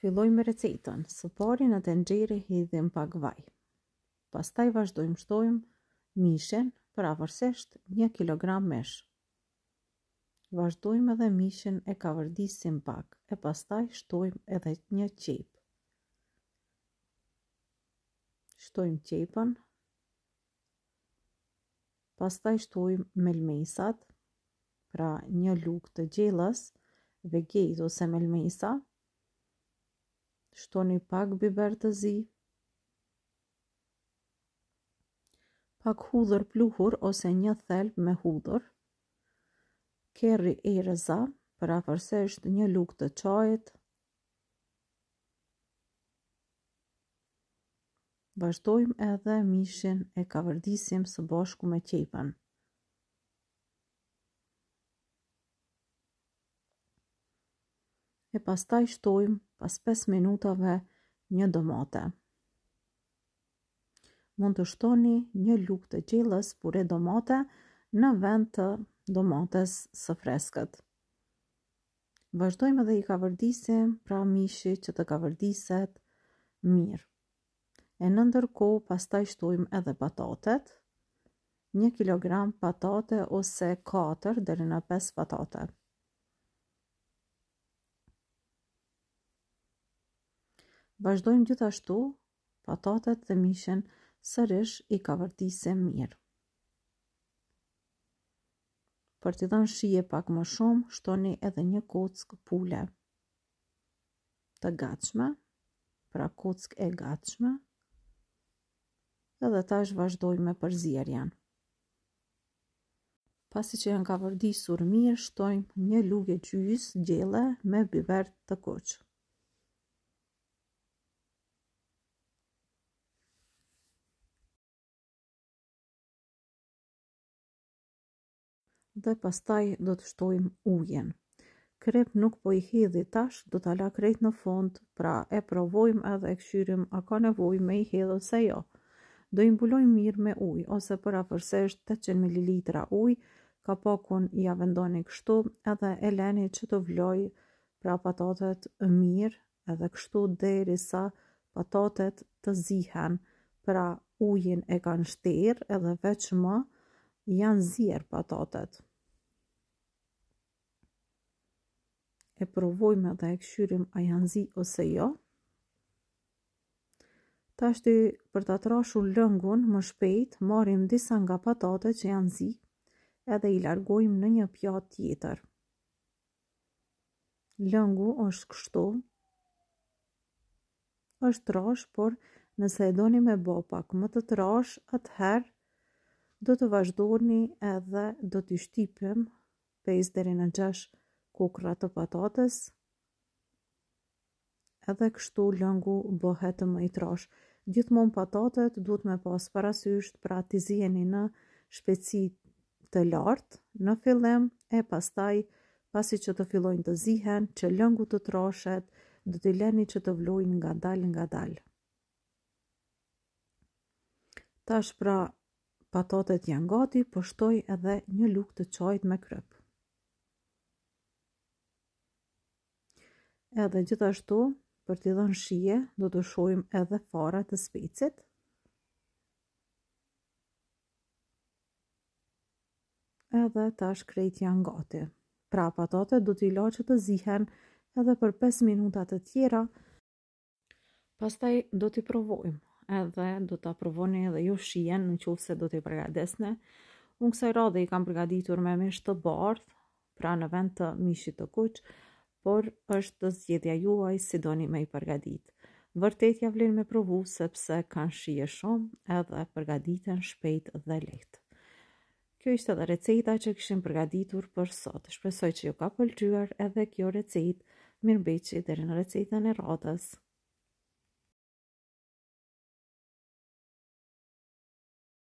Filloj me recetën. Së pari në tenxhere hedhim pak vaj. Pastaj vazhdojmë shtojmë mishin, pavarësisht 1 kilogram mish. Vazhdojmë edhe mishin e kavërdisim pak e pastaj shtojmë edhe një qep. Shtojmë qepën, pastaj shtojmë melmesat, pra një lugë të gjellës, vegej ose melmesa. Shtoni pak biber të zi, pak hudhër pluhur ose një thelb me hudhër, kerri erëza, pavarësisht një lugë të çajit. Vazhdojmë edhe mishin e kavërdisim së bashku me qepën. E pastaj shtojmë pas 5 minutave një domate. Mund të shtoni një lugë të gjellës pure domate në vend të domates së freskët. Vazhdojmë edhe i kavërdisim pra mishi që të kavërdiset mirë. E në ndërkohë pastaj shtojmë edhe patatet, 1 kilogram patate ose 4 deri në 5 patate. Vazhdojmë gjithashtu patatet dhe mishin sërish i kavërdisim mirë. Për t'i dhënë shije pak më shumë, shtoni edhe një kockë pule të gatshme, pra kockë e gatshme, edhe tash vazhdojmë me përzierjen. Pasi që janë kavërdisur mirë, shtojmë një lugë gjys gjelle me biber të kuq. Dhe pastaj do të shtojmë ujin. Krep nuk po i hedhi tash, do ta la krejt në fund, pra e provojmë edhe e këshyrim a ka nevojë me i hedhë ose jo. Do i mbulojmë mirë me ujë ose pavarësisht 800 ml ujë, ka pakun ja vendoni kështu edhe e leni që të vloj pra patatet mirë, edhe kështu derisa patatet të zihen, pra ujin e kanë shterë edhe veç më janë zier patatet. E provojmë edhe e këshyrim a janë zi ose jo. Tashti për ta trashur lëngun më shpejt, marrim disa nga patatet që janë zi edhe i largojmë në një pjatë tjetër. Lëngu është kështu, është trash, por nëse e doni me bë pak më të trash, atëherë do të vazhdoni edhe do t'i shtypim 5 deri në 6 kukra të patates, edhe kështu lëngu bëhet më i trash. Gjithmonë patatet duhet me pas parasysh pra t'i ziheni në shpejtësi të lartë në fillim e pastaj pasi që të fillojnë të zihen, që lëngu të trashet, do t'i leni që të vlojnë ngadalë. Tash pra patatet janë gati, po shtoj edhe një lugë të çajit me kryp. Edhe gjithashtu, për t'i dhënë shije, do të shojmë edhe fara të specit. Edhe tash krejt janë gati. Pra patatet do t'i la që të zihen edhe për 5 minuta të tjera. Pastaj do t'i provojmë, edhe do t'a provoni edhe ju shijen në qoftë se do t'i përgatesni. Unë kësaj radhe i kam përgatitur me mish të bardhë, pra në vend të mishit të kuq, por është zgjedhja juaj si doni me i përgatit. Vërtet ja vlen me provu sepse kanë shije shumë edhe përgatiten shpejt dhe lehtë. Kjo ishte edhe receta që kishim përgatitur për sot. Shpresoj që ju ka pëlqyer edhe kjo recetë. Mirëmbëjtje deri në recetën e radhës.